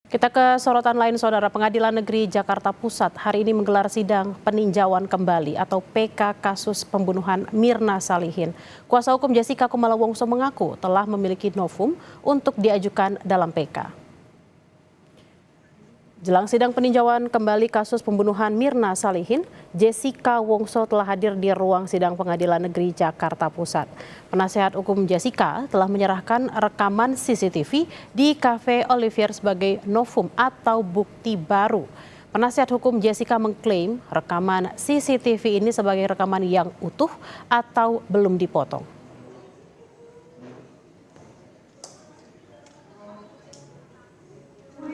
Kita ke sorotan lain, Saudara. Pengadilan Negeri Jakarta Pusat hari ini menggelar sidang peninjauan kembali atau PK kasus pembunuhan Mirna Salihin. Kuasa hukum Jessica Kumala Wongso mengaku telah memiliki novum untuk diajukan dalam PK. Jelang sidang peninjauan kembali kasus pembunuhan Mirna Salihin, Jessica Wongso telah hadir di ruang sidang Pengadilan Negeri Jakarta Pusat. Penasehat hukum Jessica telah menyerahkan rekaman CCTV di Cafe Olivier sebagai novum atau bukti baru. Penasehat hukum Jessica mengklaim rekaman CCTV ini sebagai rekaman yang utuh atau belum dipotong.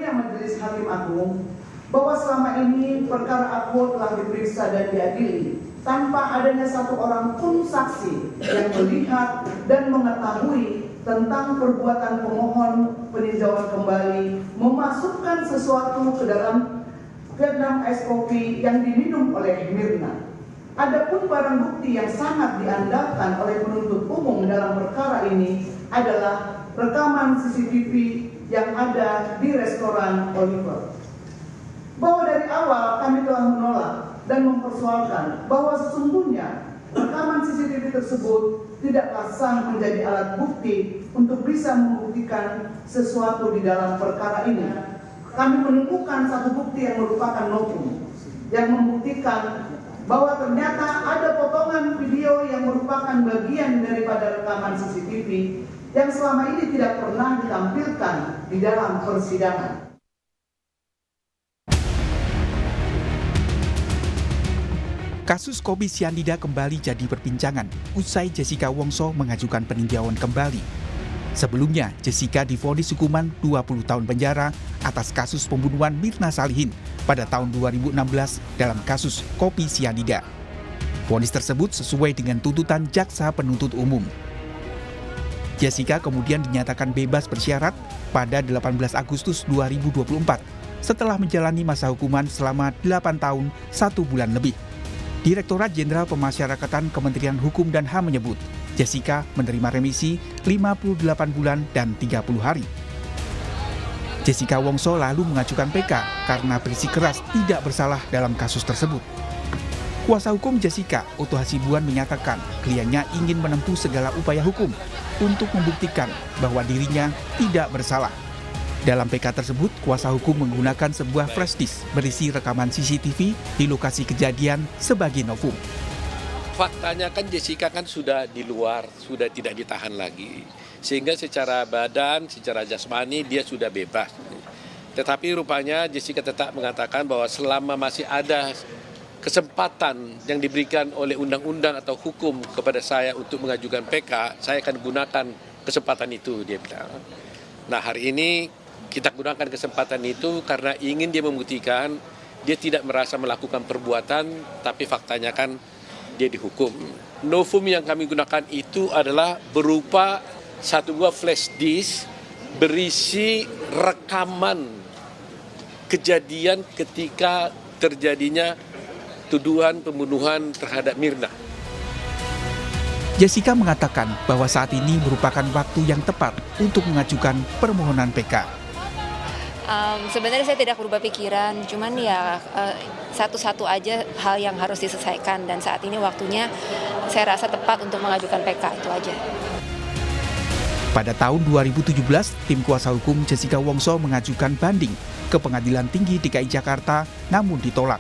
Majelis Hakim Agung bahwa selama ini perkara Akbo telah diperiksa dan diadili tanpa adanya satu orang pun saksi yang melihat dan mengetahui tentang perbuatan pemohon peninjauan kembali memasukkan sesuatu ke dalam Vietnam Ice Coffee yang diminum oleh Mirna. Adapun barang bukti yang sangat diandalkan oleh penuntut umum dalam perkara ini adalah rekaman CCTV yang ada di restoran Oliver. Bahwa dari awal kami telah menolak dan mempersoalkan bahwa sesungguhnya rekaman CCTV tersebut tidaklah sah menjadi alat bukti untuk bisa membuktikan sesuatu di dalam perkara ini. Kami menemukan satu bukti yang merupakan novum yang membuktikan bahwa ternyata ada potongan video yang merupakan bagian daripada rekaman CCTV yang selama ini tidak pernah ditampilkan di dalam persidangan. Kasus kopi sianida kembali jadi perbincangan usai Jessica Wongso mengajukan peninjauan kembali. Sebelumnya, Jessica divonis hukuman 20 tahun penjara atas kasus pembunuhan Mirna Salihin pada tahun 2016 dalam kasus kopi sianida. Vonis tersebut sesuai dengan tuntutan jaksa penuntut umum. Jessica kemudian dinyatakan bebas bersyarat pada 18 Agustus 2024 setelah menjalani masa hukuman selama 8 tahun 1 bulan lebih. Direktorat Jenderal Pemasyarakatan Kementerian Hukum dan HAM menyebut Jessica menerima remisi 58 bulan dan 30 hari. Jessica Wongso lalu mengajukan PK karena bersikeras tidak bersalah dalam kasus tersebut. Kuasa hukum Jessica, Otto Hasibuan, menyatakan kliennya ingin menempuh segala upaya hukum untuk membuktikan bahwa dirinya tidak bersalah. Dalam PK tersebut, kuasa hukum menggunakan sebuah flash disk berisi rekaman CCTV di lokasi kejadian sebagai novum. Faktanya kan Jessica kan sudah di luar, sudah tidak ditahan lagi. Sehingga secara badan, secara jasmani dia sudah bebas. Tetapi rupanya Jessica tetap mengatakan bahwa selama masih ada kesempatan yang diberikan oleh undang-undang atau hukum kepada saya untuk mengajukan PK, saya akan gunakan kesempatan itu, dia bilang. Nah, hari ini kita gunakan kesempatan itu karena ingin dia membuktikan dia tidak merasa melakukan perbuatan, tapi faktanya kan dia dihukum. Novum yang kami gunakan itu adalah berupa satu buah flash disk berisi rekaman kejadian ketika terjadinya tuduhan pembunuhan terhadap Mirna. Jessica mengatakan bahwa saat ini merupakan waktu yang tepat untuk mengajukan permohonan PK. Sebenarnya saya tidak berubah pikiran, cuman ya satu-satu aja hal yang harus diselesaikan dan saat ini waktunya saya rasa tepat untuk mengajukan PK, itu aja. Pada tahun 2017, tim kuasa hukum Jessica Wongso mengajukan banding ke Pengadilan Tinggi DKI Jakarta namun ditolak.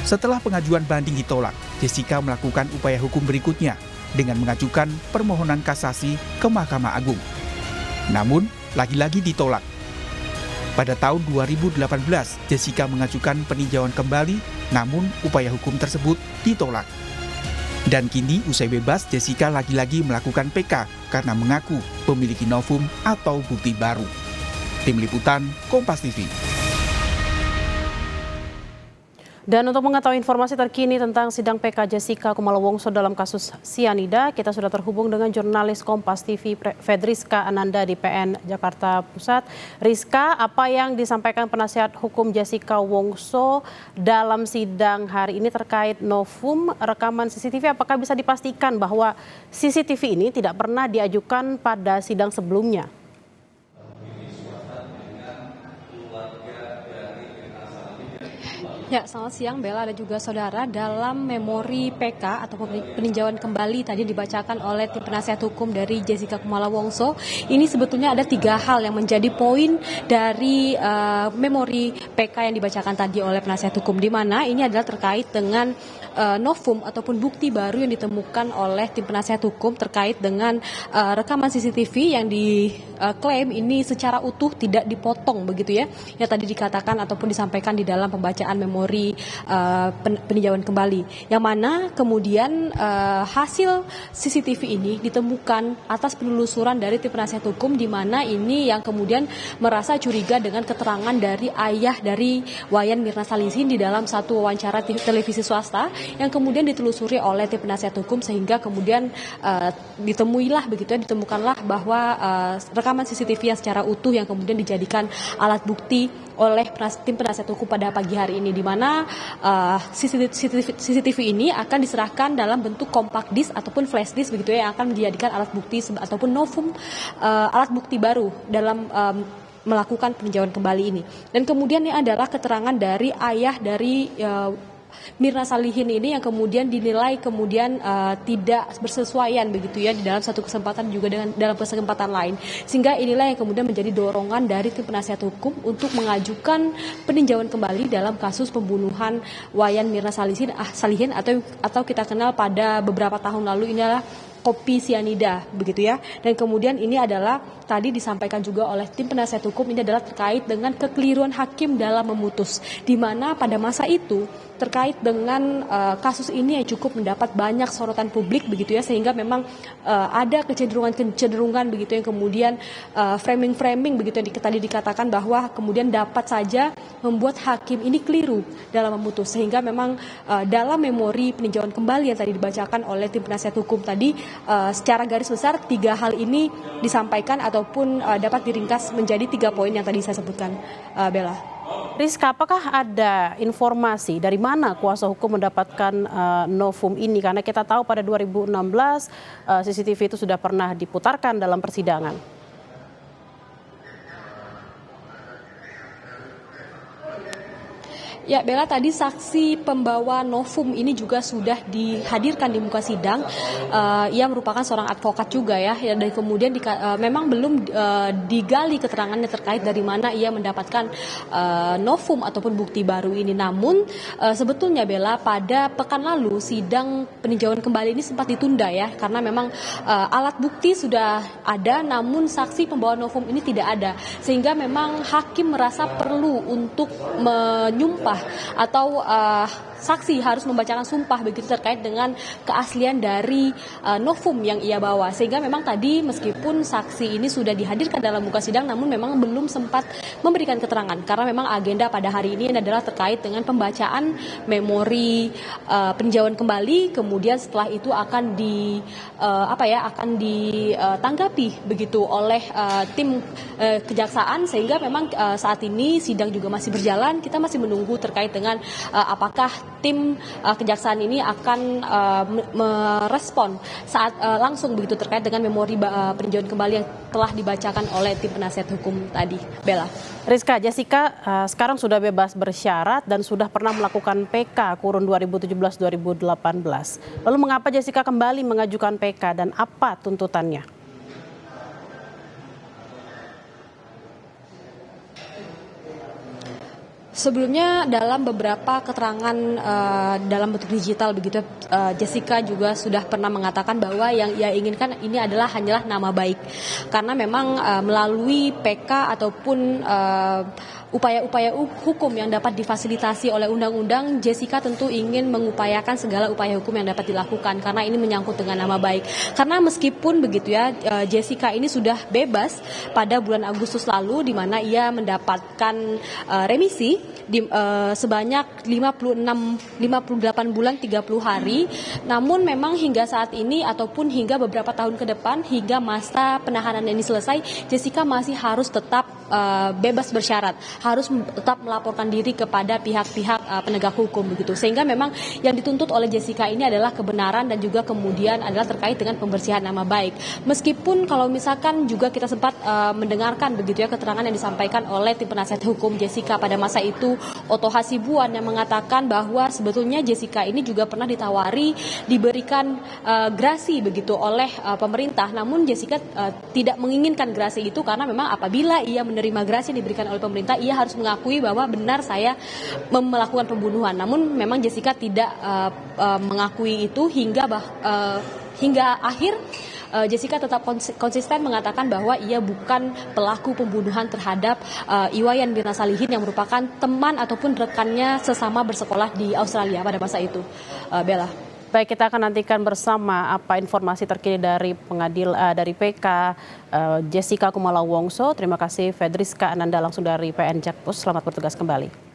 Setelah pengajuan banding ditolak, Jessica melakukan upaya hukum berikutnya dengan mengajukan permohonan kasasi ke Mahkamah Agung. Namun, lagi-lagi ditolak. Pada tahun 2018, Jessica mengajukan peninjauan kembali, namun upaya hukum tersebut ditolak. Dan kini usai bebas, Jessica lagi-lagi melakukan PK karena mengaku memiliki novum atau bukti baru. Tim Liputan, Kompas TV. Dan untuk mengetahui informasi terkini tentang sidang PK Jessica Kumala Wongso dalam kasus sianida, kita sudah terhubung dengan jurnalis Kompas TV Fedriska Ananda di PN Jakarta Pusat. Rizka, apa yang disampaikan penasihat hukum Jessica Wongso dalam sidang hari ini terkait novum rekaman CCTV? Apakah bisa dipastikan bahwa CCTV ini tidak pernah diajukan pada sidang sebelumnya? Ya, selamat siang Bella dan juga saudara. Dalam memori PK atau peninjauan kembali tadi dibacakan oleh tim penasihat hukum dari Jessica Kumala Wongso, ini sebetulnya ada 3 hal yang menjadi poin dari memori PK yang dibacakan tadi oleh penasihat hukum, di mana ini adalah terkait dengan novum ataupun bukti baru yang ditemukan oleh tim penasihat hukum terkait dengan rekaman CCTV yang diklaim ini secara utuh tidak dipotong begitu ya, yang tadi dikatakan ataupun disampaikan di dalam pembacaan memori peninjauan kembali, yang mana kemudian hasil CCTV ini ditemukan atas penelusuran dari tim penasihat hukum, di mana ini yang kemudian merasa curiga dengan keterangan dari ayah dari Wayan Mirna Salihin di dalam satu wawancara televisi swasta yang kemudian ditelusuri oleh tim penasihat hukum, sehingga kemudian ditemukanlah bahwa rekaman CCTV yang secara utuh yang kemudian dijadikan alat bukti oleh tim penasihat hukum pada pagi hari ini, di mana CCTV ini akan diserahkan dalam bentuk compact disc ataupun flash disk begitu ya, yang akan dijadikan alat bukti ataupun novum alat bukti baru dalam melakukan peninjauan kembali ini. Dan kemudian ini adalah keterangan dari ayah dari Mirna Salihin ini yang kemudian dinilai kemudian tidak bersesuaian begitu ya di dalam satu kesempatan juga dengan dalam kesempatan lain, sehingga inilah yang kemudian menjadi dorongan dari tim penasihat hukum untuk mengajukan peninjauan kembali dalam kasus pembunuhan Wayan Mirna Salihin atau kita kenal pada beberapa tahun lalu ini adalah kopi sianida begitu ya. Dan kemudian ini adalah tadi disampaikan juga oleh tim penasihat hukum, ini adalah terkait dengan kekeliruan hakim dalam memutus, di mana pada masa itu terkait dengan kasus ini yang cukup mendapat banyak sorotan publik begitu ya, sehingga memang ada kecenderungan begitu yang kemudian framing begitu yang tadi dikatakan bahwa kemudian dapat saja membuat hakim ini keliru dalam memutus, sehingga memang dalam memori peninjauan kembali yang tadi dibacakan oleh tim penasihat hukum tadi, secara garis besar 3 hal ini disampaikan ataupun dapat diringkas menjadi 3 poin yang tadi saya sebutkan, Bella. Rizka, apakah ada informasi dari mana kuasa hukum mendapatkan novum ini? Karena kita tahu pada 2016 CCTV itu sudah pernah diputarkan dalam persidangan. Ya, Bella, tadi saksi pembawa novum ini juga sudah dihadirkan di muka sidang. Ia merupakan seorang advokat juga ya, dan kemudian memang belum digali keterangannya terkait dari mana ia mendapatkan novum ataupun bukti baru ini. Namun sebetulnya Bella, pada pekan lalu sidang peninjauan kembali ini sempat ditunda ya, karena memang alat bukti sudah ada, namun saksi pembawa novum ini tidak ada, sehingga memang hakim merasa perlu untuk menyumpah atau saksi harus membacakan sumpah begitu terkait dengan keaslian dari novum yang ia bawa, sehingga memang tadi meskipun saksi ini sudah dihadirkan dalam muka sidang, namun memang belum sempat memberikan keterangan karena memang agenda pada hari ini adalah terkait dengan pembacaan memori peninjauan kembali, kemudian setelah itu akan ditanggapi begitu oleh tim kejaksaan, sehingga memang saat ini sidang juga masih berjalan. Kita masih menunggu terkait dengan apakah tim kejaksaan ini akan merespon saat langsung begitu terkait dengan memori peninjauan kembali yang telah dibacakan oleh tim penasihat hukum tadi, Bella. Rizka, Jessica sekarang sudah bebas bersyarat dan sudah pernah melakukan PK kurun 2017-2018. Lalu mengapa Jessica kembali mengajukan PK dan apa tuntutannya? Sebelumnya dalam beberapa keterangan dalam bentuk digital begitu, Jessica juga sudah pernah mengatakan bahwa yang ia inginkan ini hanyalah nama baik, karena memang melalui PK ataupun upaya-upaya hukum yang dapat difasilitasi oleh undang-undang, Jessica tentu ingin mengupayakan segala upaya hukum yang dapat dilakukan karena ini menyangkut dengan nama baik. Karena meskipun begitu ya, Jessica ini sudah bebas pada bulan Agustus lalu, di mana ia mendapatkan remisi sebanyak 58 bulan 30 hari. Namun memang hingga saat ini ataupun hingga beberapa tahun ke depan, hingga masa penahanan ini selesai, Jessica masih harus tetap bebas bersyarat, harus tetap melaporkan diri kepada pihak-pihak penegak hukum begitu. Sehingga memang yang dituntut oleh Jessica ini adalah kebenaran dan juga kemudian adalah terkait dengan pembersihan nama baik. Meskipun kalau misalkan juga kita sempat mendengarkan begitu ya keterangan yang disampaikan oleh tim penasihat hukum Jessica pada masa itu, Oto Hasibuan, yang mengatakan bahwa sebetulnya Jessica ini juga pernah ditawari diberikan grasi begitu oleh pemerintah, namun Jessica tidak menginginkan grasi itu karena memang apabila ia menerima grasi yang diberikan oleh pemerintah, ia harus mengakui bahwa benar saya melakukan pembunuhan. Namun memang Jessica tidak mengakui itu hingga akhir. Jessica tetap konsisten mengatakan bahwa ia bukan pelaku pembunuhan terhadap Iwayan Mirna Salihin yang merupakan teman ataupun rekannya sesama bersekolah di Australia pada masa itu. Bella. Baik, kita akan nantikan bersama apa informasi terkini dari dari PK Jessica Kumala Wongso. Terima kasih Fedriska Ananda langsung dari PN Jakpus. Selamat bertugas kembali.